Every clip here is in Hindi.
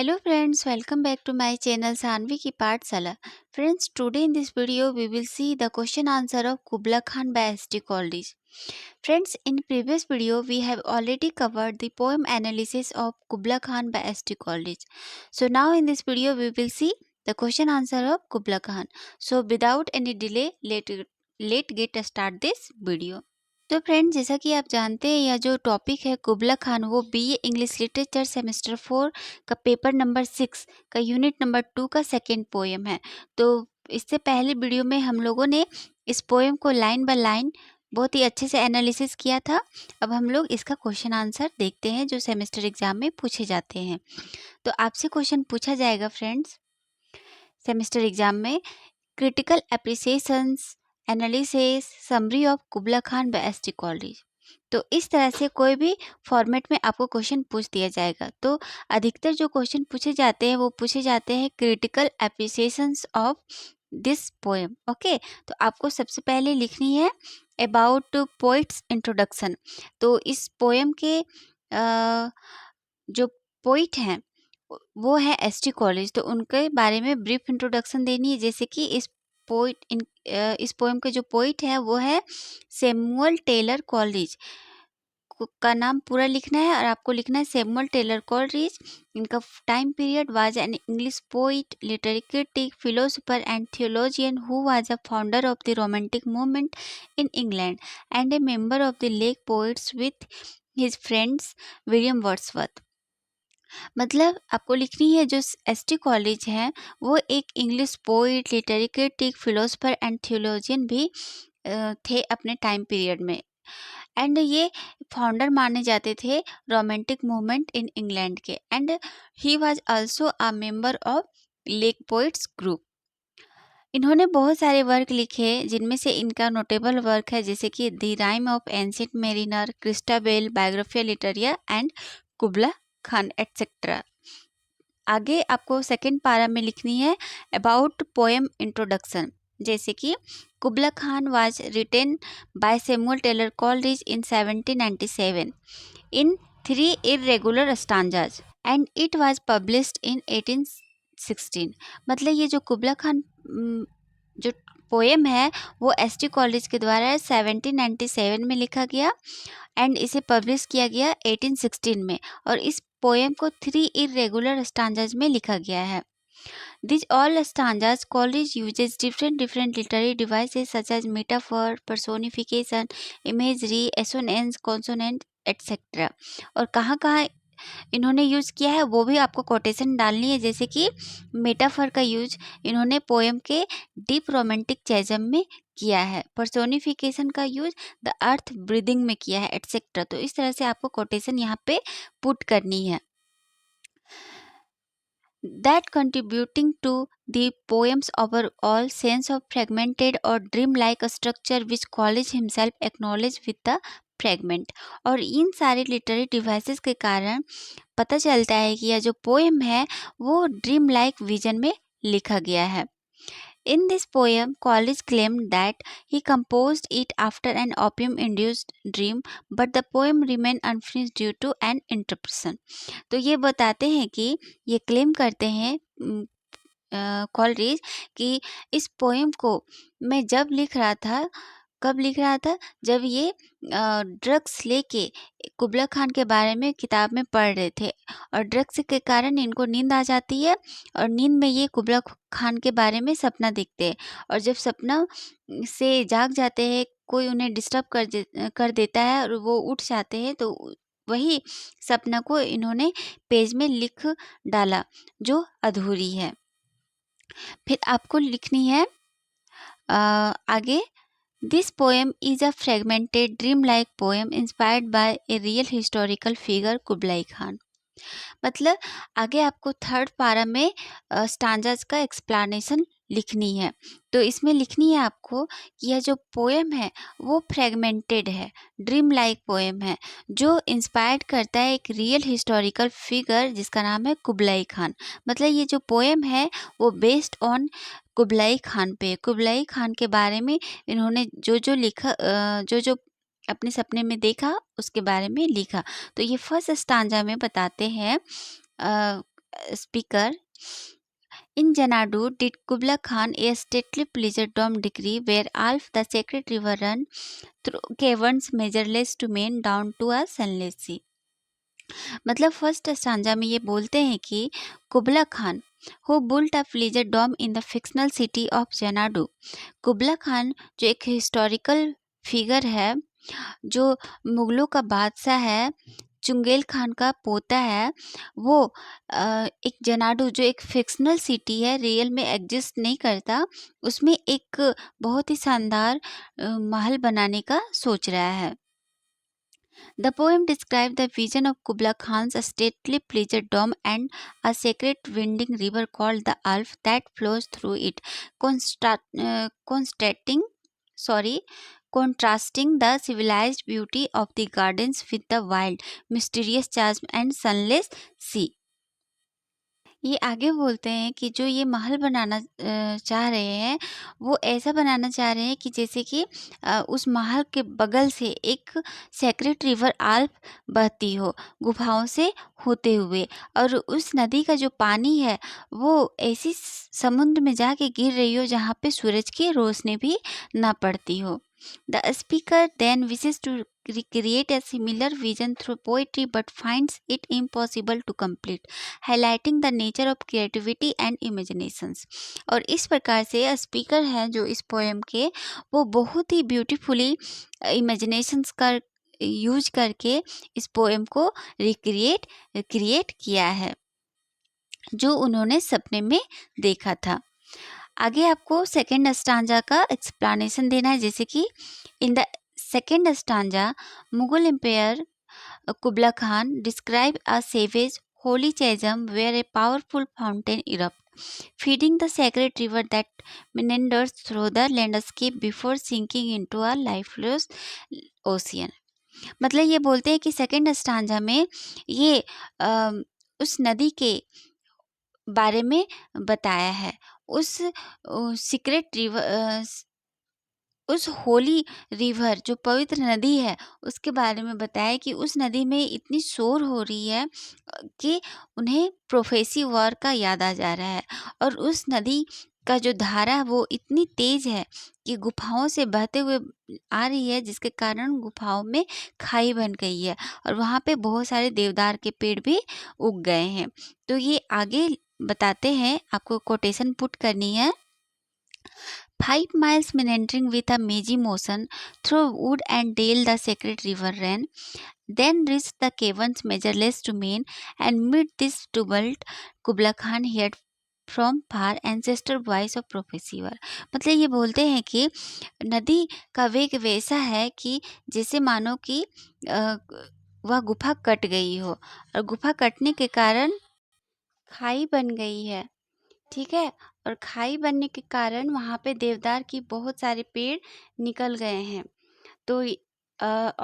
Hello friends, welcome back to my channel Sanvi की पाठशाला. Friends, today in this video we will see the question answer of Kubla Khan by S.T. Coleridge. Friends, in previous video we have already covered the poem analysis of Kubla Khan by S.T. Coleridge. So now in this video we will see the question answer of Kubla Khan. So without any delay, let get start this video. तो फ्रेंड्स, जैसा कि आप जानते हैं यह जो टॉपिक है कुबला खान वो बीए इंग्लिश लिटरेचर सेमेस्टर 4 का पेपर नंबर 6 का यूनिट नंबर 2 का सेकेंड पोएम है। तो इससे पहले वीडियो में हम लोगों ने इस पोएम को लाइन बाय लाइन बहुत ही अच्छे से एनालिसिस किया था। अब हम लोग इसका क्वेश्चन आंसर देखते हैं जो सेमेस्टर एग्जाम में पूछे जाते हैं। तो आपसे क्वेश्चन पूछा जाएगा फ्रेंड्स सेमेस्टर एग्जाम में, critical appreciations analysis summary of Kubla Khan by S T Coleridge. तो इस तरह से कोई भी फॉर्मेट में आपको क्वेश्चन पूछ दिया जाएगा। तो अधिकतर जो क्वेश्चन पूछे जाते हैं वो पूछे जाते हैं critical appreciations of this poem. Okay, तो आपको सबसे पहले लिखनी है अबाउट पोइट्स इंट्रोडक्शन। तो इस पोएम के जो पोइट हैं वो है एस टी कॉलेज, तो उनके बारे में ब्रीफ इंट्रोडक्शन देनी है। जैसे कि इस पोएम के जो पोइट है वो है सैमुअल टेलर कॉलेज का नाम पूरा लिखना है और आपको लिखना है सैमुअल टेलर कॉलेज। इनका time period was an English poet, literary critic, philosopher and theologian who was a founder of the romantic movement in England and A member of the lake poets with his friends William Wordsworth. मतलब आपको लिखनी है जो एस टी कॉलेज है वो एक English poet, literary critic, philosopher and theologian भी थे अपने टाइम पीरियड में, एंड ये फाउंडर माने जाते थे रोमांटिक मूवमेंट इन इंग्लैंड के, and he was also a member of lake poets group. इन्होंने बहुत सारे वर्क लिखे जिनमें से इनका नोटेबल वर्क है जैसे कि the rhyme of ancient mariner, Christabel, Biographia Literaria and कुबला Khan etcetera. आगे आपको सेकेंड पारा में लिखनी है अबाउट पोएम इंट्रोडक्शन। जैसे कि Kubla Khan was written by Samuel Taylor Coleridge in 1797 in 3 irregular stanzas and it was published in 1816। मतलब ये जो कुबला खान जो पोएम है वो एस टी कॉलेज के द्वारा 1797 में लिखा गया एंड इसे पब्लिश किया गया 1816 में, और इस पोएम को 3 irregular stanzas में लिखा गया है। These all stanzas Coleridge uses different literary devices such as metaphor, personification, imagery, assonance, consonant, etc. और कहाँ इन्होंने यूज किया है वो भी आपको कोटेशन डालनी है। जैसे कि मेटाफर का यूज इन्होंने पोएम के डीप रोमांटिक चैजम में किया है, पर्सोनिफिकेशन का यूज द अर्थ ब्रीदिंग में किया है, एटसेट्रा। तो इस तरह से आपको कोटेशन यहाँ पे पुट करनी है। That contributing to the poem's overall sense of fragmented or dream-like structure which Coleridge himself acknowledged with the fragment। और इन सारे लिटरेरी डिवाइसेस के कारण पता चलता है कि यह जो पोएम है वो ड्रीम लाइक विजन में लिखा गया है। In this poem, Coleridge claimed that he composed it after an opium-induced dream, but the poem remained unfinished due to an interruption। तो ये बताते हैं कि ये क्लेम करते हैं कॉलरिज कि इस पोएम को मैं जब लिख रहा था, कब लिख रहा था, जब ये ड्रग्स लेके कुबला खान के बारे में किताब में पढ़ रहे थे और ड्रग्स के कारण इनको नींद आ जाती है और नींद में ये कुबला खान के बारे में सपना देखते हैं, और जब सपना से जाग जाते हैं कोई उन्हें डिस्टर्ब कर देता है और वो उठ जाते हैं, तो वही सपना को इन्होंने पेज में लिख डाला जो अधूरी है। फिर आपको लिखनी है आगे, this poem is a fragmented dream like poem inspired by a real historical figure Kublai Khan. मतलब आगे आपको थर्ड पारा में स्टांजाज का एक्सप्लेनेशन लिखनी है। तो इसमें लिखनी है आपको कि यह जो पोएम है वो फ्रेगमेंटेड है, ड्रीम लाइक पोएम है जो इंस्पायर्ड करता है एक रियल हिस्टोरिकल फिगर जिसका नाम है कुबलाई खान। मतलब ये जो पोएम है वो बेस्ड ऑन कुबलाई खान पे, कुबलाई खान के बारे में इन्होंने जो लिखा, जो अपने सपने में देखा उसके बारे में लिखा। तो ये फर्स्ट स्टांजा में बताते हैं speaker. In Janadu, did Kubla Khan a stately pleasure dome decree where Alf the sacred river run through caverns measureless to main down to a sunless sea. मतलब फर्स्ट स्टांजा में ये बोलते हैं कि Kubla Khan who built a pleasure dome in the fictional city of Xanadu. Kubla Khan जो एक हिस्टोरिकल फिगर है, जो मुगलों का बादशाह है, चुंगेल खान का पोता है, वो एक जेनाडू जो एक फिक्शनल सिटी है, रियल में एग्जिस्ट नहीं करता, उसमें एक बहुत ही शानदार महल बनाने का सोच रहा है। The poem describes the vision of Kubla Khan's stately pleasure dome and a sacred winding river called the Alf that flows through it, constating, contrasting the civilized beauty of the gardens with the wild, mysterious charm and sunless sea. ये आगे बोलते हैं कि जो ये महल बनाना चाह रहे हैं, वो ऐसा बनाना चाह रहे हैं कि जैसे कि उस महल के बगल से एक सेक्रेट रिवर आल्प बहती हो गुफाओं से होते हुए, और उस नदी का जो पानी है वो ऐसी समुद्र में जाके गिर रही हो जहाँ पे सूरज की रोशनी भी ना पड़ती हो। The speaker then wishes to recreate a similar vision through poetry but finds it impossible to complete, highlighting the nature of creativity and imaginations. और इस प्रकार से स्पीकर हैं जो इस पोएम के, वो बहुत ही ब्यूटीफुली इमेजिनेशंस का यूज करके इस पोएम को क्रिएट किया है जो उन्होंने सपने में देखा था। आगे आपको सेकेंड स्टांजा का एक्सप्लेनेशन देना है, जैसे कि in the second stanza Mughal empire Kubla Khan described a savage, holy chasm where a powerful fountain erupts, feeding the sacred river that meanders through the landscape before sinking into a lifeless ocean. मतलब ये बोलते हैं कि सेकेंड स्टांजा में ये उस नदी के बारे में बताया है, उस सीक्रेट रिवर, उस होली रिवर जो पवित्र नदी है उसके बारे में बताया कि उस नदी में इतनी शोर हो रही है कि उन्हें प्रोफेसी वॉर का याद आ जा रहा है, और उस नदी का जो धारा वो इतनी तेज है कि गुफाओं से बहते हुए आ रही है, जिसके कारण गुफाओं में खाई बन गई है और वहाँ पे बहुत सारे देवदार के पेड़ भी उग गए हैं। तो ये आगे बताते हैं, आपको कोटेशन पुट करनी है। 5 miles meandering with a mazy motion through wood and dale the sacred river ran, then reached the caverns measureless to main, and mid this tumult Kubla Khan heard from far ancestor voice of prophecy war। मतलब ये बोलते हैं कि नदी का वेग वैसा है कि जैसे मानो कि वह गुफा कट गई हो, और गुफा कटने के कारण खाई बन गई है, ठीक है, और खाई बनने के कारण वहाँ पे देवदार की बहुत सारे पेड़ निकल गए हैं। तो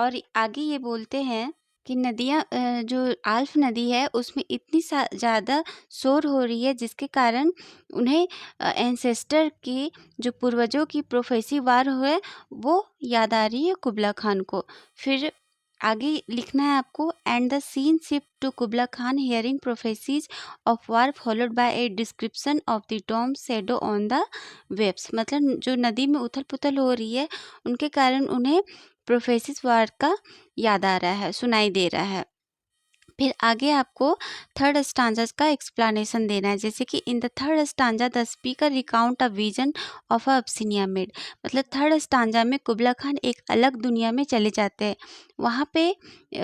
और आगे ये बोलते हैं कि नदियाँ, जो आल्फ नदी है उसमें इतनी ज़्यादा शोर हो रही है जिसके कारण उन्हें एंसेस्टर की, जो पूर्वजों की प्रोफेसी वार हुए, वो याद आ रही है कुबला खान को। फिर आगे लिखना है आपको, and the scene shift to Kubla Khan hearing prophecies of war followed by a description of the dome shadow on the waves. मतलब जो नदी में उथल पुथल हो रही है उनके कारण उन्हें प्रोफेसिस वार का याद आ रहा है, सुनाई दे रहा है। फिर आगे आपको थर्ड स्टांजा का एक्सप्लेनेशन देना है, जैसे कि in the third stanza the speaker recount a vision of a Abyssinia maid. मतलब थर्ड स्टांजा में कुबला खान एक अलग दुनिया में चले जाते हैं, वहाँ पे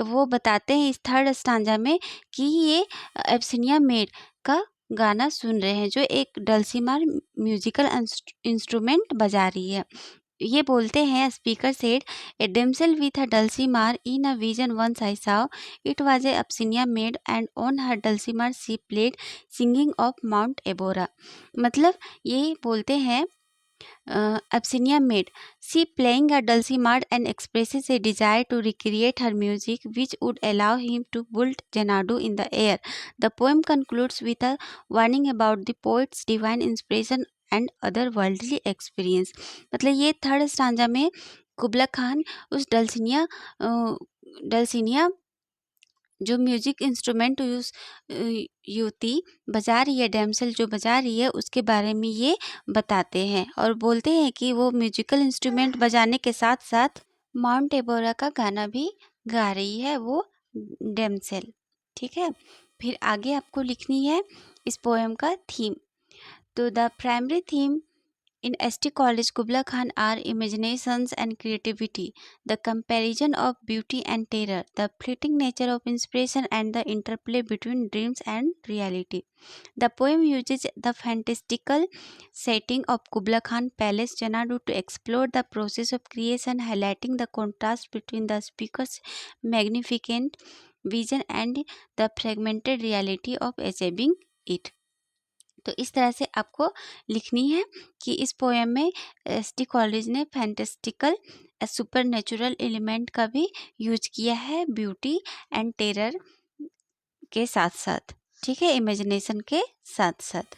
वो बताते हैं इस थर्ड स्टांजा में कि ये अब्सिनिया मेड का गाना सुन रहे हैं जो एक डल्सीमार म्यूजिकल इंस्ट्रूमेंट बजा रही है। ये बोलते हैं, speaker said a damsel with a dulcimer in a vision once I saw it was a Abyssinia maid and on her dulcimer she played singing of Mount Ebora। मतलब ये बोलते हैं Abyssinia maid, she playing a dulcimer and expresses a desire to recreate her music which would allow him to build Xanadu in the air। The poem concludes with a warning about the poet's divine inspiration and other worldly experience. मतलब ये थर्ड स्टांजा में कुबला खान उस डल्सिनिया जो म्यूजिक इंस्ट्रूमेंट युवती बजा रही है, डैमसेल जो बजा रही है, उसके बारे में ये बताते हैं और बोलते हैं कि वो म्यूजिकल इंस्ट्रूमेंट बजाने के साथ साथ माउंट एबोरा का गाना भी गा रही है वो डैमसेल। ठीक है, फिर आगे आपको लिखनी है इस पोएम का थीम। तो the primary theme in ST College Kubla Khan are imaginations and creativity, the comparison of beauty and terror, the fleeting nature of inspiration, and the interplay between dreams and reality. The poem uses the fantastical setting of Kubla Khan Palace, Janadu, to explore the process of creation, highlighting the contrast between the speaker's magnificent vision and the fragmented reality of achieving it. तो इस तरह से आपको लिखनी है कि इस पोएम में एसटी कॉलेज ने फैंटास्टिकल सुपर नेचुरल एलिमेंट का भी यूज किया है ब्यूटी एंड टेरर के साथ साथ। ठीक है, इमेजिनेशन के साथ साथ।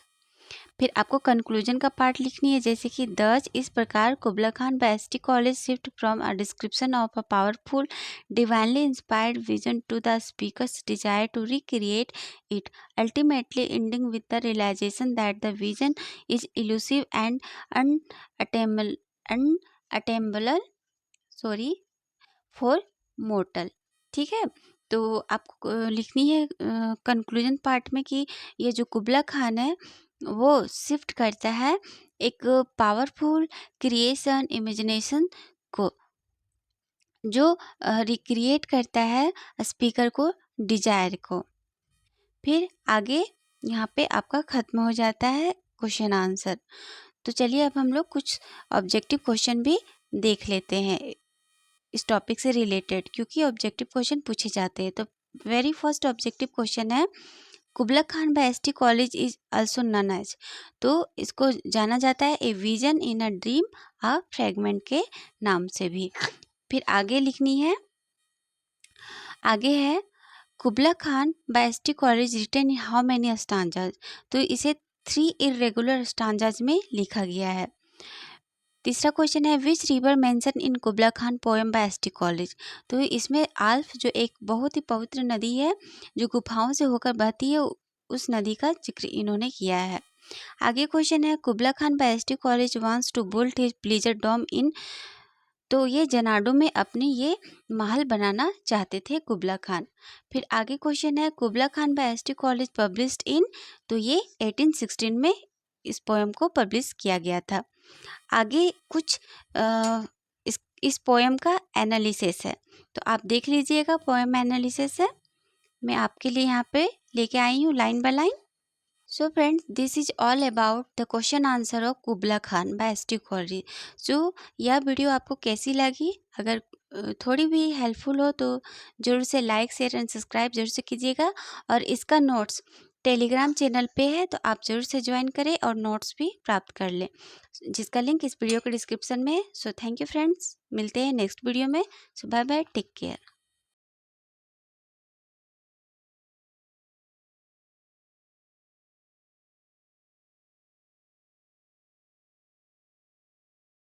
फिर आपको कंक्लूजन का पार्ट लिखनी है, जैसे कि दज इस प्रकार Kubla Khan by ST Coleridge shift from a description of a powerful divinely inspired vision to the speaker's desire to recreate it, ultimately ending with the realisation that the vision is elusive and unattainable sorry for mortal. ठीक है, तो आपको लिखनी है कंक्लूजन पार्ट में कि ये जो कुबला खान है वो शिफ्ट करता है एक पावरफुल क्रिएशन इमेजिनेशन को, जो रिक्रिएट करता है स्पीकर को डिजायर को। फिर आगे यहाँ पे आपका ख़त्म हो जाता है क्वेश्चन आंसर। तो चलिए अब हम लोग कुछ ऑब्जेक्टिव क्वेश्चन भी देख लेते हैं इस टॉपिक से रिलेटेड, क्योंकि ऑब्जेक्टिव क्वेश्चन पूछे जाते हैं। तो वेरी फर्स्ट ऑब्जेक्टिव क्वेश्चन है Kubla Khan by ST Coleridge is also known as, तो इसको जाना जाता है a vision in a dream a fragment के नाम से भी। फिर आगे लिखनी है, आगे है Kubla Khan by ST Coleridge written in how many stanzas, तो इसे 3 इरेगुलर स्टांजाज में लिखा गया है। तीसरा क्वेश्चन है which river mention in कुबला Khan poem by ST college, तो इसमें आल्फ जो एक बहुत ही पवित्र नदी है जो गुफाओं से होकर बहती है, उस नदी का जिक्र इन्होंने किया है। आगे क्वेश्चन है Kubla Khan by ST Coleridge wants to build his pleasure dome in, तो ये जनाडो में अपने ये महल बनाना चाहते थे कुबला खान। फिर आगे क्वेश्चन है Kubla Khan by ST Coleridge published in, तो ये 1816 में इस पोएम को पब्लिश किया गया था। आगे कुछ इस पोएम का एनालिसिस है, तो आप देख लीजिएगा पोएम एनालिसिस है, मैं आपके लिए यहाँ पे लेके आई हूँ line by line. So friends, this is all about the question answer of Kubla Khan by ST college. जो यह वीडियो आपको कैसी लगी, अगर थोड़ी भी हेल्पफुल हो तो ज़रूर से लाइक शेयर एंड सब्सक्राइब जरूर से कीजिएगा। और इसका नोट्स टेलीग्राम चैनल पे है, तो आप ज़रूर से ज्वाइन करें और नोट्स भी प्राप्त कर लें, जिसका लिंक इस वीडियो के डिस्क्रिप्शन में है। सो थैंक यू फ्रेंड्स, मिलते हैं नेक्स्ट वीडियो में। सो बाय बाय, टेक केयर।